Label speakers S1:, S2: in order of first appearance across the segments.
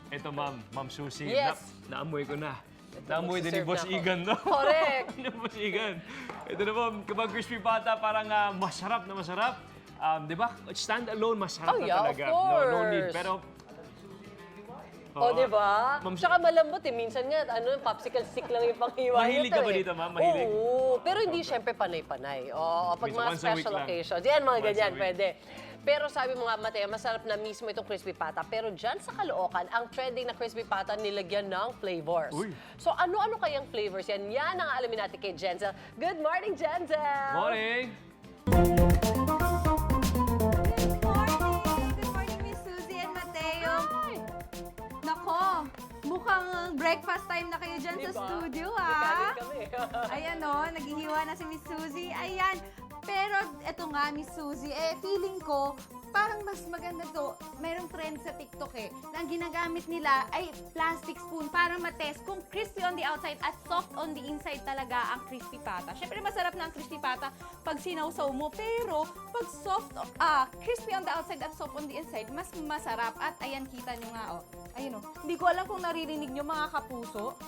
S1: Ito, Ma'am Susie.
S2: Yes.
S1: Naamoy ko na. Naamoy din ni
S2: magsiserve
S1: Boss
S2: na ako.
S1: Igan, no?
S2: Correct.
S1: Ni Boss Igan. Ito na, Ma'am, kapag crispy pata, parang masarap na masarap. Di ba? Stand alone, masarap
S2: Oh,
S1: na
S2: yeah,
S1: talaga.
S2: of course.
S1: No need. Pero,
S2: O, di ba?
S1: Ma'am,
S2: Tsaka malambot eh. Minsan nga, popsicle stick lang yung panghiwa
S1: Mahilig
S2: nito
S1: ka ba
S2: eh.
S1: dito, ma'am? Mahilig?
S2: Oo, pero hindi syempre panay-panay. Oo, pag
S1: Minsan
S2: mga
S1: once a week
S2: special
S1: lang.
S2: occasions. Yan, mga
S1: Once a
S2: ganyan,
S1: week.
S2: pwede. Pero sabi mo nga, Mateo, masarap na mismo itong crispy pata. Pero dyan sa Caloocan, ang trending na crispy pata nilagyan ng flavors.
S1: Uy.
S2: So ano-ano kayang flavors yan? Yan ang alamin natin kay Jenzel. Good morning, Jenzel!
S1: morning!
S3: Good morning! Good morning, Miss Susie and Mateo. Nako, mukhang breakfast time na kayo dyan sa
S2: Diba?
S3: studio,
S2: Kanin
S3: ha?
S2: kami.
S3: Ayan o, naghihiwa na si Miss Susie. Ayan. Pero eto nga, Miss Susie, feeling ko, parang mas maganda to. Merong trend sa TikTok na ang ginagamit nila ay plastic spoon para matest kung crispy on the outside at soft on the inside talaga ang crispy pata. Syempre, masarap na ang crispy pata pag sinawsaw mo, pero pag crispy on the outside at soft on the inside, mas masarap. At ayan, kita nyo nga, Ayun Hindi ko alam kung naririnig nyo, mga kapuso.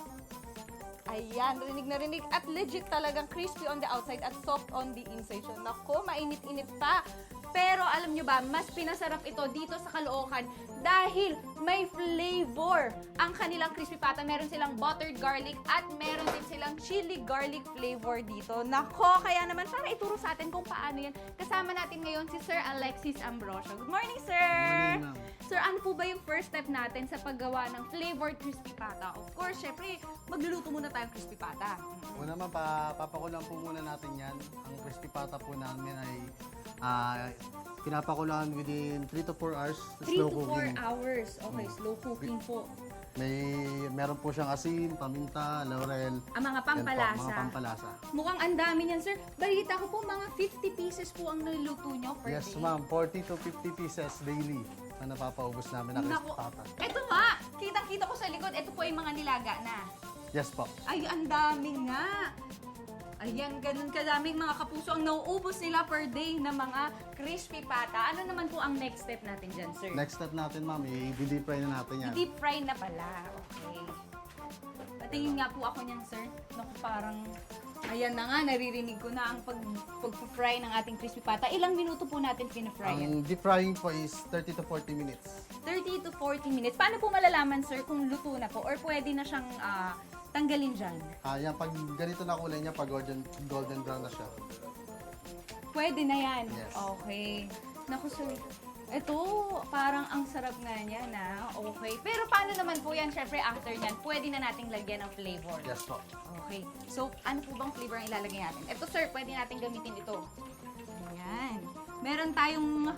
S3: Ayan, rinig na rinig. At legit talagang crispy on the outside at soft on the inside. So, nako, mainit-init pa. Pero alam nyo ba, mas pinasarap ito dito sa Caloocan dahil may flavor ang kanilang crispy pata. Meron silang buttered garlic at meron din silang chili garlic flavor dito. Nako, kaya naman para ituro sa atin kung paano yan. Kasama natin ngayon si Sir Alexis Ambrosio. Good morning, sir!
S4: Good morning, ma'am.
S3: Sir, ano po ba yung first step natin sa paggawa ng flavored crispy pata? Of course, syempre, magluluto muna tayong crispy pata.
S4: Una naman, papakulang po muna natin yan. Ang crispy pata po namin ay pinapakulaan within 3 to 4 hours.
S3: 3
S4: slow
S3: to 4
S4: cooking.
S3: hours. Okay, slow cooking po.
S4: Meron po siyang asin, paminta, laurel.
S3: Ang mga
S4: Yan po,
S3: pampalasa.
S4: mga pampalasa.
S3: Mukhang ang dami niyan, sir. Balita ko po, mga 50 pieces po ang niluluto nyo per
S4: Yes,
S3: day.
S4: ma'am. 40 to 50 pieces daily na napapaubos namin na crispy
S3: Naku,
S4: pata.
S3: eto nga! Kitang-kita ko sa likod, eto po yung mga nilaga na.
S4: Yes po.
S3: Ay, ang dami nga! Ayan, ganun kadaming mga kapuso ang nauubos nila per day na mga crispy pata. Ano naman po ang next step natin dyan, sir?
S4: Next step natin, ma'am, i-deep fry na natin yan.
S3: Deep fry na pala. Okay. Patingin nga po ako niyan, sir. Naku, parang... Ayan na nga, naririnig ko na ang pag-fry ng ating crispy pata. Ilang minuto po natin pina-fry yan?
S4: Ang deep frying po is 30 to 40 minutes.
S3: 30 to 40 minutes. Paano po malalaman, sir, kung luto na po? Or pwede na siyang tanggalin dyan?
S4: Yan, pag ganito na kulay niya, pag golden brown na siya.
S3: Pwede na yan?
S4: Yes.
S3: Okay. Naku, sir. Ito, parang ang sarap nga niya na. Okay. Pero paano naman po yan? Siyempre, after niyan, pwede na nating lagyan ng flavor.
S4: Yes po.
S3: Okay. So, ano po bang flavor ang ilalagay natin? Ito, sir, pwede natin gamitin ito. Ayan. Meron tayong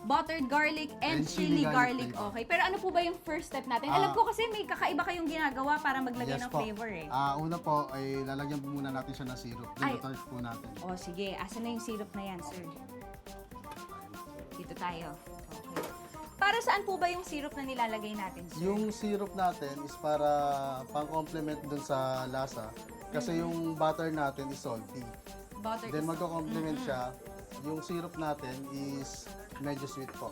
S3: buttered garlic and
S4: And
S3: chili
S4: chili
S3: garlic.
S4: garlic flavor.
S3: Okay. Pero ano po ba yung first step natin? Alam ko kasi may kakaiba kayong ginagawa para maglagay
S4: Yes
S3: ng
S4: po.
S3: flavor eh.
S4: Una po, ay lalagyan po muna natin siya ng syrup.
S3: Ay.
S4: Dito po natin.
S3: O, sige. Asan na yung syrup na yan, sir? Dito tayo. Okay. Para saan po ba yung syrup na nilalagay natin, sir?
S4: Yung syrup natin is para pang-complement dun sa lasa. Kasi yung butter natin is salty.
S3: Butter
S4: Then
S3: is-
S4: magko-complement siya. Yung syrup natin is medyo sweet po.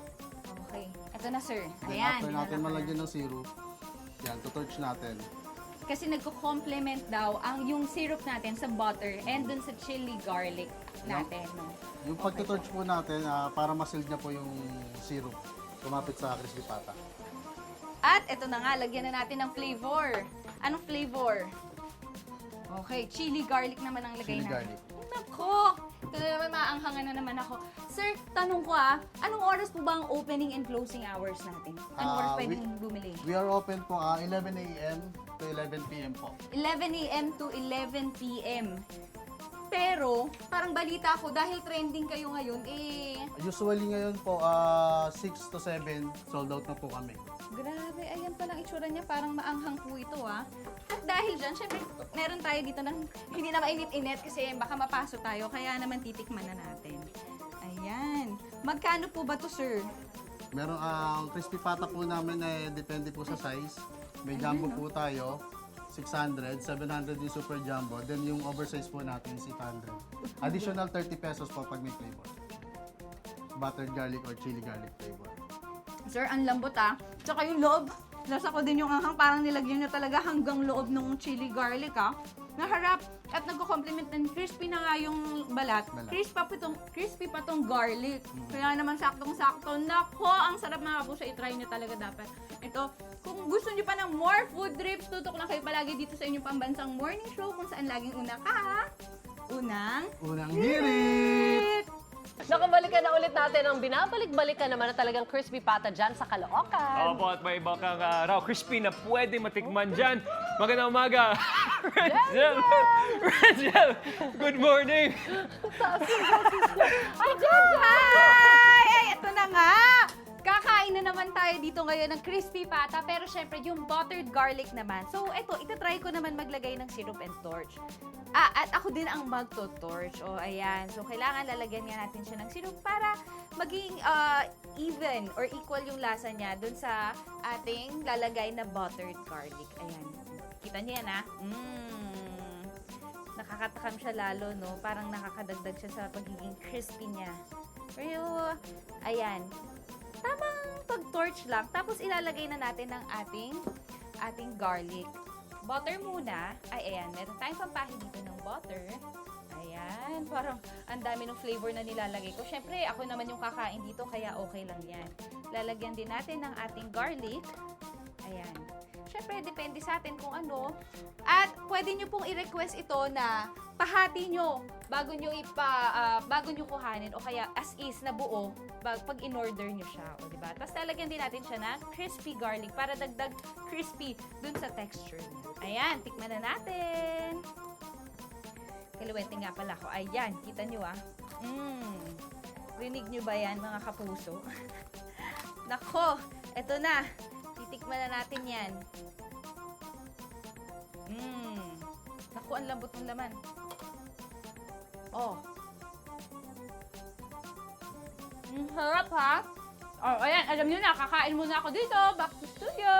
S3: Okay. Ito na, sir.
S4: Then
S3: Ayan.
S4: after natin
S3: dinala ko na.
S4: malagyan ng syrup, yan, to-torch natin.
S3: Kasi nagko-complement daw ang yung syrup natin sa butter and dun sa chili garlic natin, no?
S4: Yung pagto-torch po natin, para ma-seal niya po yung syrup. Kumapit sa crispy pata.
S3: At ito na nga, lagyan na natin ng flavor. Anong flavor? Okay, chili garlic naman ang lagay
S4: Chili
S3: natin.
S4: garlic.
S3: Nako! Ito na naman, maanghangan na naman ako. Sir, tanong ko anong oras po ba ang opening and closing hours natin? Anong oras pwedeng bumili?
S4: We are open po 11 a.m. to 11 p.m. po.
S3: 11 a.m. to 11 p.m. Pero, parang balita ko, dahil trending kayo ngayon,
S4: Usually ngayon po, 6 to 7, sold out na po kami.
S3: grabe, ayan palang itsura niya, parang maanghang po ito, At dahil dyan, syempre, meron tayo dito ng hindi na mainit-init kasi baka mapaso tayo, kaya naman titikman na natin. Ayan. Magkano po ba to, sir?
S4: Meron ang crispy pata po namin depende po sa size. May jumbo po tayo, 600, 700 yung super jumbo, then yung oversize po natin is 800. Additional 30 pesos po pag may flavor. Buttered garlic or chili garlic flavor.
S3: Sir, ang lambot Tsaka yung loob, Nasa ko din yung anghang, parang nilagyan niya talaga hanggang loob ng chili garlic, ha. Naharap. At nagko-complement din, crispy na nga yung balat. Crispy pa tong garlic. Kaya naman saktong-sakto. Nako, ang sarap mga kapuso. I-try niyo talaga dapat. Ito, kung gusto niyo pa ng more food trips, tutok lang kayo palagi dito sa inyong pambansang morning show kung saan laging una ka.
S4: Unang hirit!
S2: Nakabalikan na ulit natin ang binabalik-balikan naman na talagang crispy pata dyan sa Caloocan.
S1: Opo, at may iba kang raw crispy na pwede matikman dyan. Magandang umaga. Renzel! Renzel! Good morning!
S3: Ay, ito na nga! Kakain na naman tayo dito ngayon ng crispy pata, pero syempre yung buttered garlic naman. So, ito, itatry ko naman maglagay ng syrup and torch. At ako din ang magto-torch. O, ayan. So, kailangan lalagyan nga natin siya ng syrup para maging even or equal yung lasa niya dun sa ating lalagay na buttered garlic. Ayan. Kita niyo yan, ha? Nakakatakam siya lalo, no? Parang nakakadagdag siya sa pagiging crispy niya. Pero, ayan. Tamang pag-torch lang. Tapos, ilalagay na natin ang ating garlic. Butter muna. Ay, ayan. Meron tayong pampahin dito ng butter. Ayan. Parang ang dami ng flavor na nilalagay ko. Siyempre, ako naman yung kakain dito, kaya okay lang yan. Lalagyan din natin ng ating garlic. Ayan. Siyempre, depende sa atin kung ano. At pwede nyo pong i-request ito na pahati nyo bago nyo kuhanin o kaya as is na buo pag in-order nyo siya. O, diba? Tapos lalagyan din natin siya ng crispy garlic para dagdag crispy dun sa texture niya. Ayan, tikman na natin. Kaluwente nga pala ako. Ayan, kita nyo Rinig nyo ba yan mga kapuso? Nako, eto na. Titikman na natin yan. Naku, ang lambot ng laman. Oh. Harap, ha? Oh, ayan, alam nyo na, kakain muna ako dito. Back to studio.